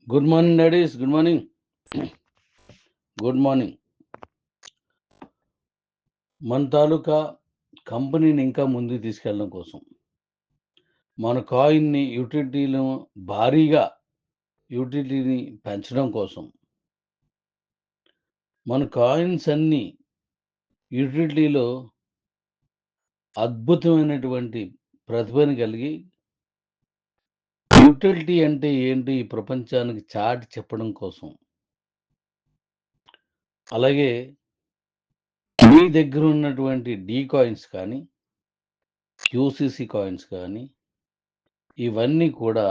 Good morning daddy's. Good morning. Good morning. మన తాలూకా కంపెనీని ఇంకా ముందుకు తీసుకెళ్ళడం కోసం, మన కాయిన్‌ని యూటిలిటీని పెంచడం కోసం, మన కాయిన్స్ అన్నీ యూటిలిటీలో అద్భుతమైనటువంటి ప్రతిభను కలిగి, యూటిలిటీ అంటే ఏంటి ఈ ప్రపంచానికి చాటి చెప్పడం కోసం. అలాగే మీ దగ్గర ఉన్నటువంటి డీ కాయిన్స్ కానీ, క్యూసీసీ కాయిన్స్ కానీ, ఇవన్నీ కూడా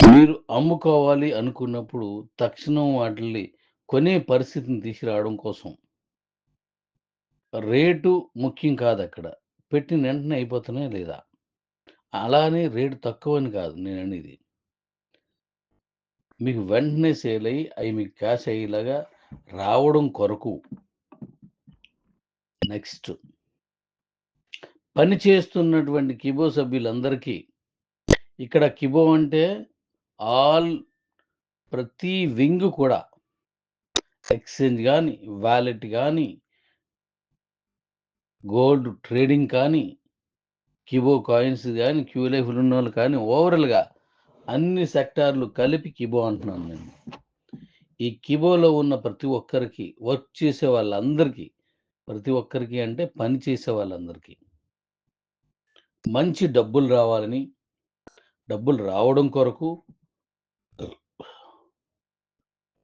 మీరు అమ్ముకోవాలి అనుకున్నప్పుడు తక్షణం వాటిల్ని కొనే పరిస్థితిని తీసుకురావడం కోసం. రేటు ముఖ్యం కాదక్కడ. పెట్టిన వెంటనే అయిపోతున్నాయా లేదా? అలా అని రేటు తక్కువని కాదు నేననేది. మీకు వెంటనే సేల్ అయ్యి, అయి మీకు క్యాష్ అయ్యేలాగా రావడం కొరకు. నెక్స్ట్, పని చేస్తున్నటువంటి కిబో సభ్యులందరికీ, ఇక్కడ కిబో అంటే ఆల్ ప్రతి వింగ్ కూడా ఎక్స్‌చేంజ్ గాని, వాలెట్ గాని, గోల్డ్ ట్రేడింగ్ కానీ, కిబో కాయిన్స్ గాని, క్యూలైఫ్‌లు ఉన్నోళ్ళు కానీ, ఓవరాల్‌గా అన్ని సెక్టార్‌లు కలిపి కిబో అంటున్నాను నేను. ఈ కిబోలో ఉన్న ప్రతి ఒక్కరికి, వర్క్ చేసే వాళ్ళందరికీ, ప్రతి ఒక్కరికి అంటే పని చేసే వాళ్ళందరికీ, మంచి డబ్బులు రావాలని, డబ్బులు రావడం కొరకు,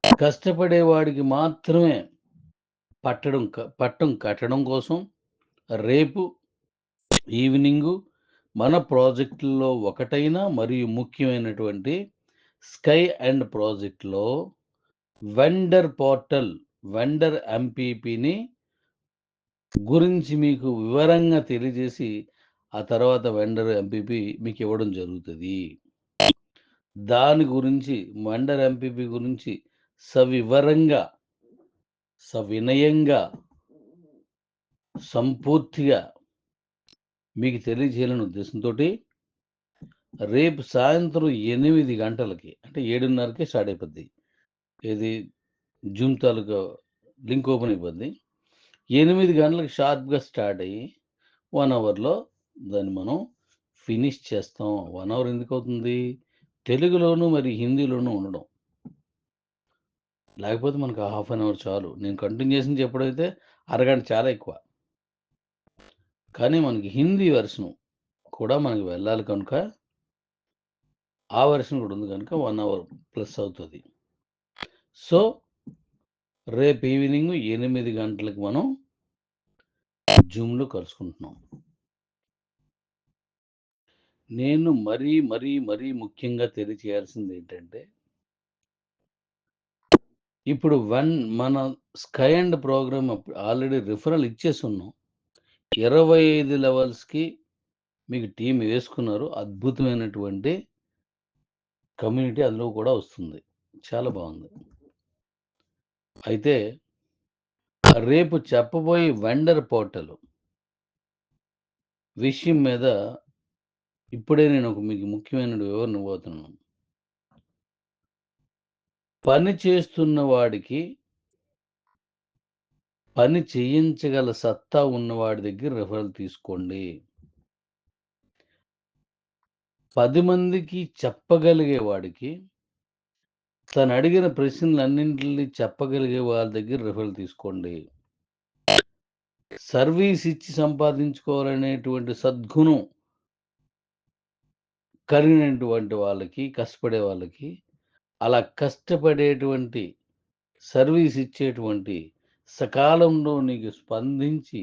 కష్టపడేవాడికి మాత్రమే పట్టం కట్టడం కోసం రేపు ఈవినింగు మన ప్రాజెక్టుల్లో ఒకటైన మరియు ముఖ్యమైనటువంటి స్కై అండ్ ప్రాజెక్ట్‌లో వెండర్ ఎంపీపీని గురించి మీకు వివరంగా తెలియజేసి, ఆ తర్వాత వెండర్ ఎంపీపీ మీకివ్వడం జరుగుతది. దాని గురించి వెండర్ ఎంపీపీ గురించి సవివరంగా, సవినయంగా, సంపూర్తిగా మీకు తెలియజేయాలనే ఉద్దేశంతోటి రేపు సాయంత్రం 8 గంటలకి అంటే 7:30కే స్టార్ట్ అయిపోద్ది. ఏది జూమ్ తాలూకా లింక్ ఓపెన్ అయిపోద్ది. 8 గంటలకు షార్ప్‌గా స్టార్ట్ అయ్యి 1 అవర్‌లో దాన్ని మనం ఫినిష్ చేస్తాం. 1 అవర్ ఎందుకవుతుంది? తెలుగులోను మరి హిందీలోను ఉండడం. లేకపోతే మనకు హాఫ్ అన్ అవర్ చాలు. నేను కంటిన్యూయేషన్ చెప్పడమైతే అరగంట చాలా ఎక్కువ. కానీ మనకి హిందీ వెర్షను కూడా మనకి వెళ్ళాలి కనుక, ఆ వెర్షన్ కూడా ఉంది కనుక 1 అవర్ ప్లస్ అవుతది. సో, రేపు ఈవినింగ్ 8 గంటలకు మనం జూమ్‌లో కలుసుకుంటున్నాం. నేను మరీ ముఖ్యంగా తెలియచేయాల్సిందేంటంటే, ఇప్పుడు మన sky and program already referral ఇచ్చేసున్నాం. 25 లెవెల్స్‌కి మీకు టీమ్ వేసుకున్నారు. అద్భుతమైనటువంటి కమ్యూనిటీ అందులో కూడా వస్తుంది. చాలా బావుంది. అయితే రేపు చెప్పబోయే వెండర్ పోర్టల్ విషయం మీద ఇప్పుడే నేను మీకు ముఖ్యమైన వివరణ ఇవ్వబోతున్నాను. పని చేస్తున్న వాడికి పని చేయించగల సత్తా ఉన్నవాడి దగ్గర రిఫరల్ తీసుకోండి. 10 మందికి చెప్పగలిగే వాడికి, తను అడిగిన ప్రశ్నలన్నింటిని చెప్పగలిగే వాళ్ళ దగ్గర రిఫరల్ తీసుకోండి. సర్వీస్ ఇచ్చి సంపాదించుకోవాలనేటువంటి సద్గుణం కలిగినటువంటి వాళ్ళకి, కష్టపడే వాళ్ళకి, అలా కష్టపడేటువంటి సర్వీస్ ఇచ్చేటువంటి సకాలంలో నీకు స్పందించి,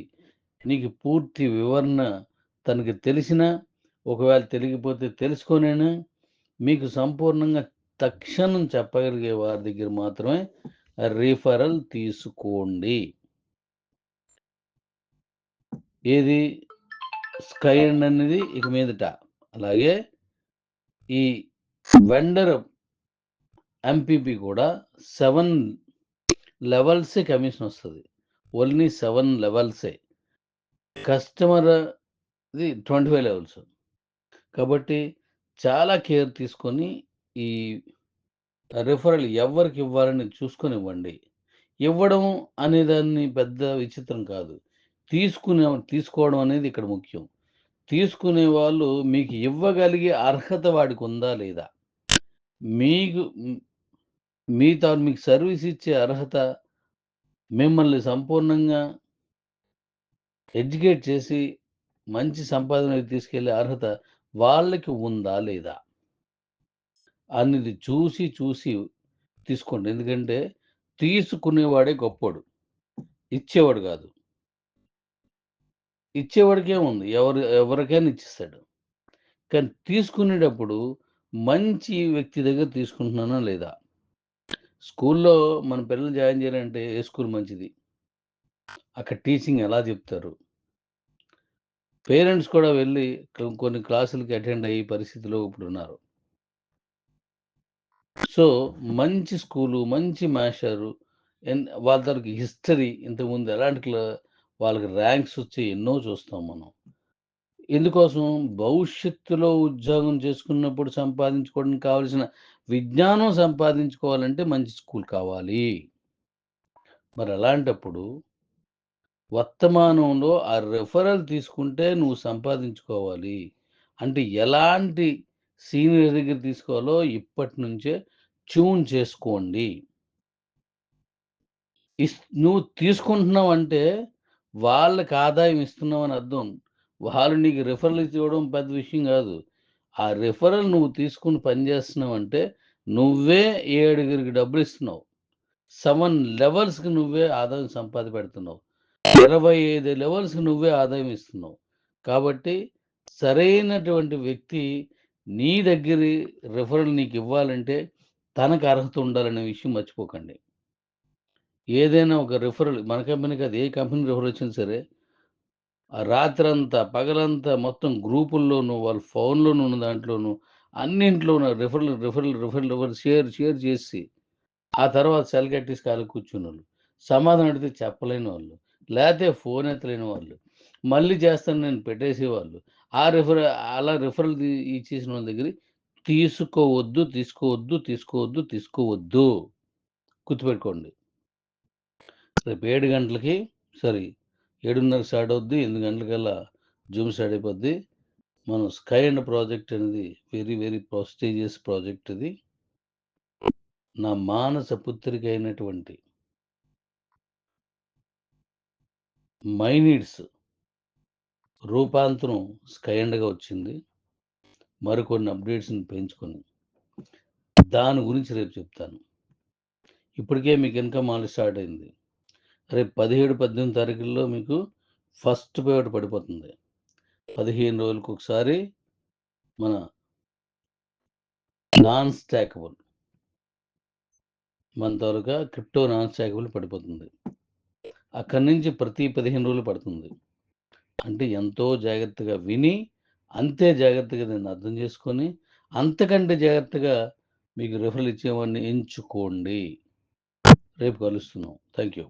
నీకు పూర్తి వివరణ తనకి తెలిసినా, ఒకవేళ తెలియకపోతే తెలుసుకొనైనా, మీకు సంపూర్ణంగా తక్షణం చెప్పగలిగే వారి దగ్గర మాత్రమే రిఫరల్ తీసుకోండి. ఏది స్కై ఎండ్ అనేది ఇక మీదట. అలాగే ఈ వెండర్ ఎంపీపీ కూడా 7 లెవెల్సే కమిషన్ వస్తది. ఓన్లీ 7 లెవెల్సే. కస్టమర్‌ది 25 లెవెల్స్. కాబట్టి చాలా కేర్ తీసుకొని ఈ రిఫరల్ ఎవ్వరికివ్వాలని చూసుకొనివ్వండి. ఇవ్వడం అనే దాన్ని పెద్ద విచిత్రం కాదు. తీసుకోవడం అనేది ఇక్కడ ముఖ్యం. తీసుకునే వాళ్ళు మీకు ఇవ్వగలిగే అర్హత వాడికుందా లేదా? మీకు మీకు సర్వీస్ ఇచ్చే అర్హత, మిమ్మల్ని సంపూర్ణంగా ఎడ్యుకేట్ చేసి మంచి సంపాదనకి తీసుకెళ్ళే అర్హత వాళ్ళకి ఉందా లేదా? అనేది చూసి తీసుకోండి. ఎందుకంటే తీసుకునేవాడే గొప్పోడు. ఇచ్చేవాడు గాదు. ఇచ్చేవాడికేముంది ఎవరికైనా ఇచ్చేస్తాడు. కానీ తీసుకునేటప్పుడు మంచి వ్యక్తి దగ్గర తీసుకుంటున్నానా లేదా? స్కూల్లో మన పిల్లల్ని జాయిన్ చేయాలంటే ఏ స్కూల్ మంచిది? అక్కడ టీచింగ్ ఎలా చెప్తారు? పేరెంట్స్ కూడా వెళ్లి కొన్ని క్లాసులకి అటెండ్ అయ్యే పరిస్థితిలో ఇప్పుడున్నారు. సో, మంచి స్కూలు, మంచి మాస్టారు వాళ్ళ తాలూకు హిస్టరీ ఇంతకుముందు ఎలాంటి వాళ్ళకి ర్యాంక్స్ వచ్చాయి ఎన్నో చూస్తాం మనం. ఎందుకోసం? భవిష్యత్తులో ఉద్యోగం చేసుకున్నప్పుడు సంపాదించుకోవడానికి కావాల్సిన విజ్ఞానం సంపాదించుకోవాలంటే మంచి స్కూల్ కావాలి. మరి అలాంటప్పుడు వర్తమానంలో ఆ రిఫరల్ తీసుకుంటే నువ్వు సంపాదించుకోవాలి. అంటే ఎలాంటి సీనియర్ దగ్గర తీసుకోవాలో ఇప్పటి నుంచే ట్యూన్ చేసుకోండి. నువ్వు తీసుకుంటున్నావంటే వాళ్ళకి ఆదాయం ఇస్తున్నావని అర్థం. వాళ్ళు నీకు రిఫరల్ ఇవ్వడం పెద్ద విషయం గాదు. ఆ రిఫరల్ నువ్వు తీసుకొని పని చేస్తున్నావంటే నువ్వే ఏడుగురికి డబ్బులిస్తున్నావు. 7 లెవెల్స్‌కి నువ్వే ఆదాయం పెడుతున్నావు. 25 లెవెల్స్‌కి నువ్వే ఆదాయం ఇస్తున్నావు. కాబట్టి సరైనటువంటి వ్యక్తి నీ దగ్గరి రిఫరల్ నీకివ్వాలంటే తనకు అర్హత ఉండాలనే విషయం మర్చిపోకండి. ఏదైనా ఒక రిఫరల్ మన కంపెనీ కాదు, ఏ కంపెనీ రిఫరల్ వచ్చినా సరే, ఆ రాత్రంతా, పగలంతా మొత్తం గ్రూపుల్లోనూ, వాళ్ళ ఫోన్‌లోను ఉన్న దాంట్లోనూ, అన్నింట్లోనూ రిఫరల్ షేర్ చేసి ఆ తర్వాత సెల్ కట్టేసి ఖాళీగా కూర్చున్నోళ్ళు. సమాధానం అడిగితే చెప్పలేనోళ్ళు. లేతే ఫోన్ ఎత్తలేని వాళ్ళు. మళ్ళీ చేస్తాను నేను పెట్టేసేవాళ్ళు. ఆ రిఫర్ అలా రిఫరల్ ఇచ్చేసిన వాళ్ళ దగ్గర తీసుకోవద్దు. గుర్తుపెట్టుకోండి. రేపు 7 గంటలకి సారీ 7:30కి స్టార్ట్ అవుద్ది. 8 గంటలకల్లా జూమ్ స్టార్ట్ అయిపోద్ది. మనం స్కై అండ్ ప్రాజెక్ట్ అనేది వెరీ, వెరీ ప్రెస్టీజియస్ ప్రాజెక్ట్ ఇది. నా మానస పుత్రిక అయినటువంటి మై నీడ్స్ రూపాంతరం స్కై అండ్‌గా వచ్చింది. మరికొన్ని అప్‌డేట్స్‌ని పెంచుకొని, దాని గురించి రేపు చెప్తాను. ఇప్పటికే మీకు ఇన్‌కమ్ ఆల్రెడీ స్టార్ట్ అయింది. రేపు 17, 18 తారీఖుల్లో మీకు ఫస్ట్ పేమెంట్ పడిపోతుంది. 15 రోజులకొకసారి మన నాన్ స్టాకబుల్ మన తాలూకా క్రిప్టో నాన్ స్టాకబుల్ పడిపోతుంది. అక్కడి నుంచి ప్రతి 15 రోజులు పడుతుంది. అంటే ఎంతో జాగ్రత్తగా విని, అంతే జాగ్రత్తగా దాన్ని అర్థం చేసుకొని, అంతకంటే జాగ్రత్తగా మీకు రిఫరల్ ఇచ్చేవాడిని ఎంచుకోండి. రేపు కలుస్తున్నాం. Thank you.